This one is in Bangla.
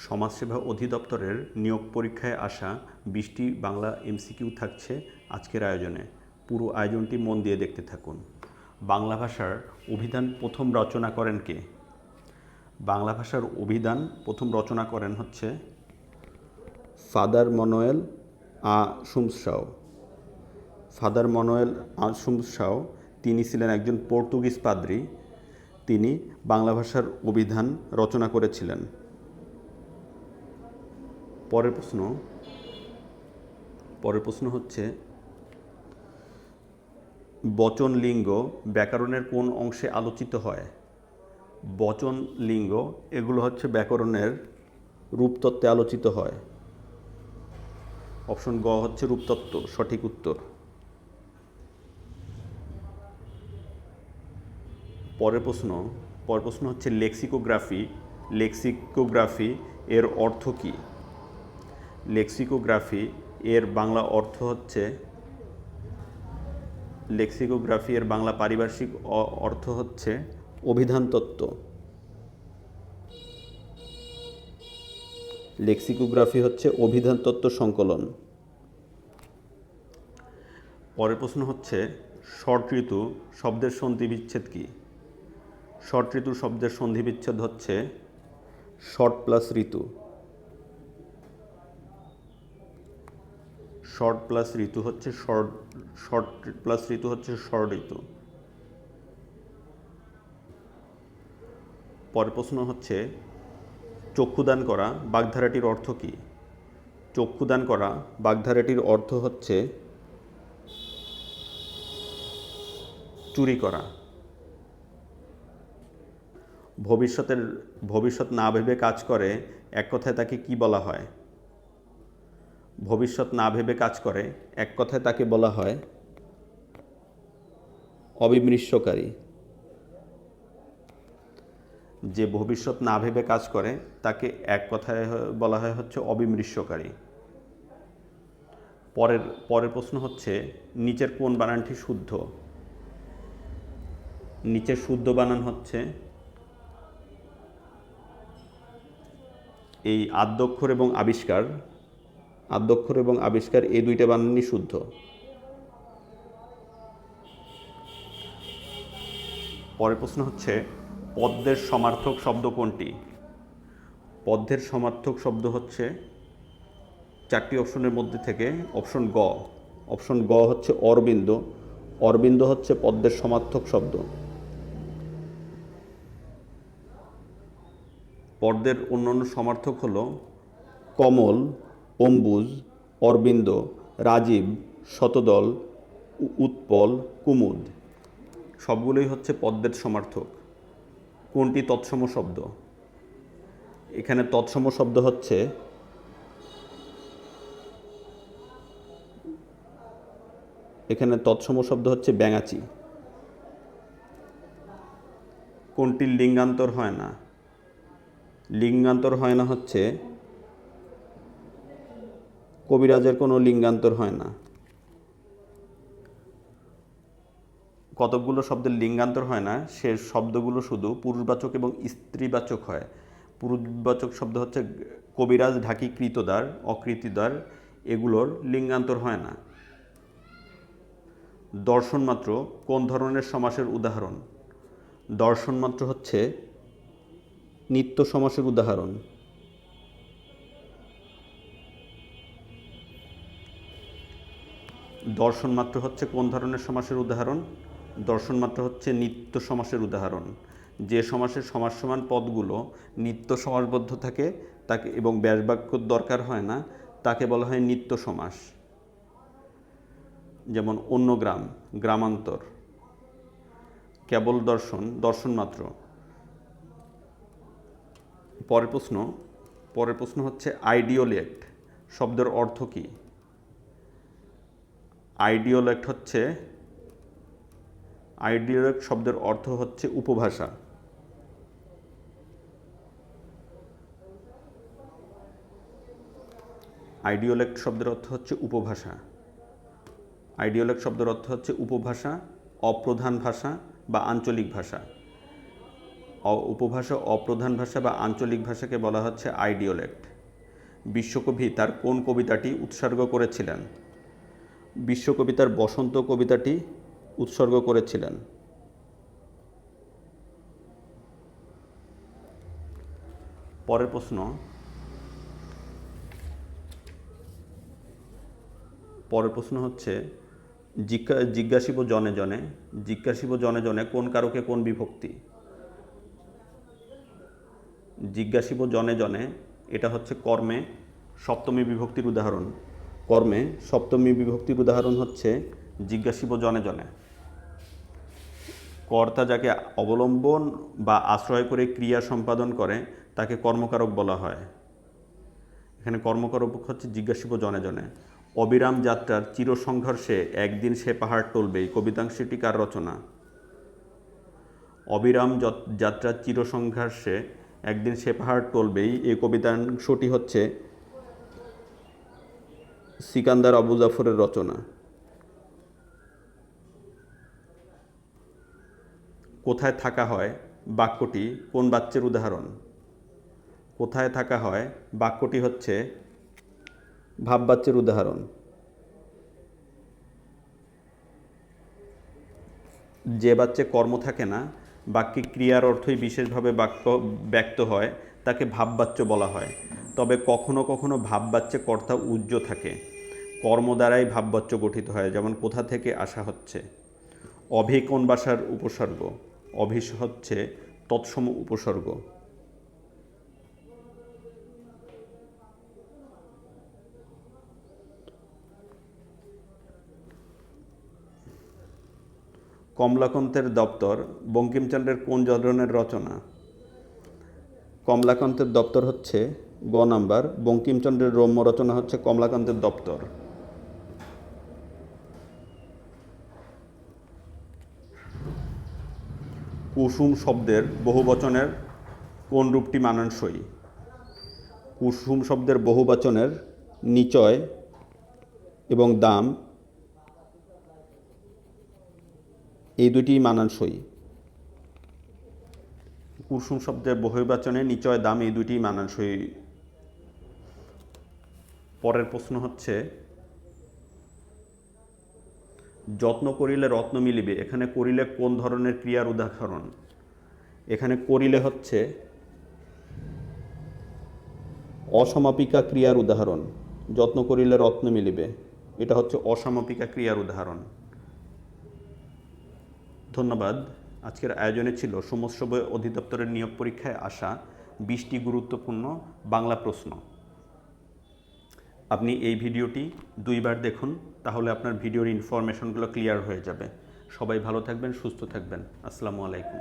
সমাজসেবা অধিদপ্তরের নিয়োগ পরীক্ষায় আসা 20টি বাংলা এমসিকিউ থাকছে আজকের আয়োজনে। পুরো আয়োজনটি মন দিয়ে দেখতে থাকুন। বাংলা ভাষার অভিধান প্রথম রচনা করেন কে? বাংলা ভাষার অভিধান প্রথম রচনা করেন হচ্ছে ফাদার মানুয়েল আসুনসাও। ফাদার মানুয়েল আসুনসাও তিনি ছিলেন একজন পর্তুগিজ পাদ্রী। তিনি বাংলা ভাষার অভিধান রচনা করেছিলেন। পরের প্রশ্ন হচ্ছে বচন লিঙ্গ ব্যাকরণের কোন অংশে আলোচিত হয়? বচন লিঙ্গ এগুলো হচ্ছে ব্যাকরণের রূপতত্ত্বে আলোচিত হয়। অপশন গ হচ্ছে রূপতত্ত্ব সঠিক উত্তর। পরের প্রশ্ন হচ্ছে লেক্সিকোগ্রাফি। লেক্সিকোগ্রাফি এর অর্থ কী? লেক্সিকোগ্রাফি এর বাংলা অর্থ হচ্ছে লেক্সিকোগ্রাফি এর বাংলা পারিভাষিক অর্থ হচ্ছে অভিধান তত্ত্ব। লেক্সিকোগ্রাফি হচ্ছে অভিধান তত্ত্ব সংকলন। পরের প্রশ্ন হচ্ছে শর্ট ঋতু শব্দের সন্ধিবিচ্ছেদ কী? শর্ট ঋতু শব্দের সন্ধিবিচ্ছেদ হচ্ছে শর্ট প্লাস ঋতু। শর্ট প্লাস ঋতু হচ্ছে শর্ট ঋতু। পরের প্রশ্ন হচ্ছে চক্ষুদান করা বাগধারাটির অর্থ কী? চক্ষুদান করা বাগধারাটির অর্থ হচ্ছে চুরি করা। ভবিষ্যৎ না ভেবে কাজ করে এক কথায় তাকে কি বলা হয়? ভবিষ্যৎ না ভেবে কাজ করে এক কথায় তাকে বলা হয় অবিমৃষ্যকারী। যে ভবিষ্যৎ না ভেবে কাজ করে তাকে এক কথায় বলা হয় হচ্ছে অবিমৃষ্যকারী। পরের প্রশ্ন হচ্ছে নিচের কোন বানানটি শুদ্ধ? নিচের শুদ্ধ বানান হচ্ছে এই আদ্যক্ষর এবং আবিষ্কার এই দুইটা বানানই শুদ্ধ। পরের প্রশ্ন হচ্ছে পদ্মের সমার্থক শব্দ কোনটি? পদ্মের সমার্থক শব্দ হচ্ছে চারটি অপশনের মধ্যে থেকে অপশন গ হচ্ছে অরবিন্দ। অরবিন্দ হচ্ছে পদ্মের সমার্থক শব্দ। পদ্মের অন্যান্য সমার্থক হল কমল, অম্বুজ, অরবিন্দ, রাজীব, শতদল, উৎপল, কুমুদ সবগুলোই হচ্ছে পদ্মের সমার্থক। কোনটি তৎসম শব্দ? এখানে তৎসম শব্দ হচ্ছে ব্যাঙাচি। কোনটির লিঙ্গান্তর হয় না? লিঙ্গান্তর হয় না হচ্ছে কবিরাজের কোনো লিঙ্গান্তর হয় না। কতকগুলো শব্দের লিঙ্গান্তর হয় না, সে শব্দগুলো শুধু পুরুষবাচক এবং স্ত্রীবাচক হয়। পুরুষবাচক শব্দ হচ্ছে কবিরাজ, ঢাকি, কৃতদার, অকৃতিদার এগুলোর লিঙ্গান্তর হয় না। দর্শনমাত্র কোন ধরনের সমাসের উদাহরণ? দর্শনমাত্র হচ্ছে নিত্য সমাসের উদাহরণ। দর্শনমাত্র হচ্ছে কোন ধরনের সমাসের উদাহরণ? দর্শনমাত্র হচ্ছে নিত্য সমাসের উদাহরণ। যে সমাসের সমাস সমান পদগুলো নিত্য সমাসবদ্ধ থাকে তাকে এবং ব্যাসবাক্যর দরকার হয় না তাকে বলা হয় নিত্য সমাস। যেমন অন্যগ্রাম, গ্রামান্তর, কেবল দর্শন, দর্শনমাত্র। পরের প্রশ্ন হচ্ছে আইডিওলেক্ট শব্দের অর্থ কী? আইডিওলেক্ট শব্দের অর্থ হচ্ছে উপভাষা। আইডিওলেক্ট শব্দের অর্থ হচ্ছে উপভাষা। আইডিওলেক্ট শব্দের অর্থ হচ্ছে উপভাষা, অপ্রধান ভাষা বা আঞ্চলিক ভাষা। উপভাষা, অপ্রধান ভাষা বা আঞ্চলিক ভাষাকে বলা হচ্ছে আইডিওলেক্ট। বিশ্বকবি তার কোন কবিতাটি উৎসর্গ করেছিলেন? বিশ্বকবি তার বসন্ত কবিতাটি উৎসর্গ করেছিলেন। পরের প্রশ্ন হচ্ছে জিজ্ঞাসিব জনে জনে। জিজ্ঞাসিব জনে জনে কোন কারকে কোন বিভক্তি? জিজ্ঞাসিব জনে জনে এটা হচ্ছে কর্মে সপ্তমী বিভক্তির উদাহরণ। কর্মে সপ্তমী বিভক্তির উদাহরণ হচ্ছে জিজ্ঞাসিব জনে জনে। কর্তা যাকে অবলম্বন বা আশ্রয় করে ক্রিয়া সম্পাদন করে তাকে কর্মকারক বলা হয়। এখানে কর্মকারক হচ্ছে জিজ্ঞাসিব জনে জনে। অবিরাম যাত্রার চিরসংঘর্ষে একদিন সে পাহাড় টলবে, এই কবিতাংশটি কার রচনা? অবিরাম যাত্রার চিরসংঘর্ষে একদিন সে পাহাড় টলবেই, এই কবিতাংশটি হচ্ছে সিকান্দার আবু জাফরের রচনা। কোথায় থাকা হয় বাক্যটি কোন বাচ্যের উদাহরণ? কোথায় থাকা হয় বাক্যটি হচ্ছে ভাববাচ্যের উদাহরণ। যে বাচ্চে কর্ম থাকে না, বাক্যে ক্রিয়ার অর্থই বিশেষভাবে ব্যক্ত হয়, তাকে ভাববাচ্য বলা হয়। তবে কখনো কখনো ভাববাচ্যে কর্তা উজ্জ থাকে, কর্ম দ্বারাই ভাববাচ্য গঠিত হয়, যেমন কোথা থেকে আসা হচ্ছে। অভি কোন ভাষার উপসর্গ? অভি হচ্ছে তৎসম উপসর্গ। কমলাকান্তের দপ্তর বঙ্কিমচন্দ্রের কোন ধরনের রচনা? কমলাকান্তের দপ্তর হচ্ছে গ নাম্বার, বঙ্কিমচন্দ্রের রম্য রচনা হচ্ছে কমলাকান্তের দপ্তর। কুসুম শব্দের বহুবচনের কোন রূপটি মানানসই? কুসুম শব্দের বহুবচনের নিচয় এবং দাম এই দুটি মানানসই। কুসুম শব্দের বহুবচনে নিচয় দাম এই দুটি মানানসই। পরের প্রশ্ন হচ্ছে যত্ন করিলে রত্ন মিলিবে, এখানে করিলে কোন ধরনের ক্রিয়ার উদাহরণ? এখানে করিলে হচ্ছে অসমাপিকা ক্রিয়ার উদাহরণ। যত্ন করিলে রত্ন মিলিবে, এটা হচ্ছে অসমাপিকা ক্রিয়ার উদাহরণ। ধন্যবাদ। আজকের আয়োজনে ছিল সমাজসেবা অধিদপ্তরের নিয়োগ পরীক্ষায় আসা 20টি গুরুত্বপূর্ণ বাংলা প্রশ্ন। আপনি এই ভিডিওটি 2বার দেখুন, তাহলে আপনার ভিডিওর ইনফরমেশনগুলো ক্লিয়ার হয়ে যাবে। সবাই ভালো থাকবেন, সুস্থ থাকবেন। আসসালামু আলাইকুম।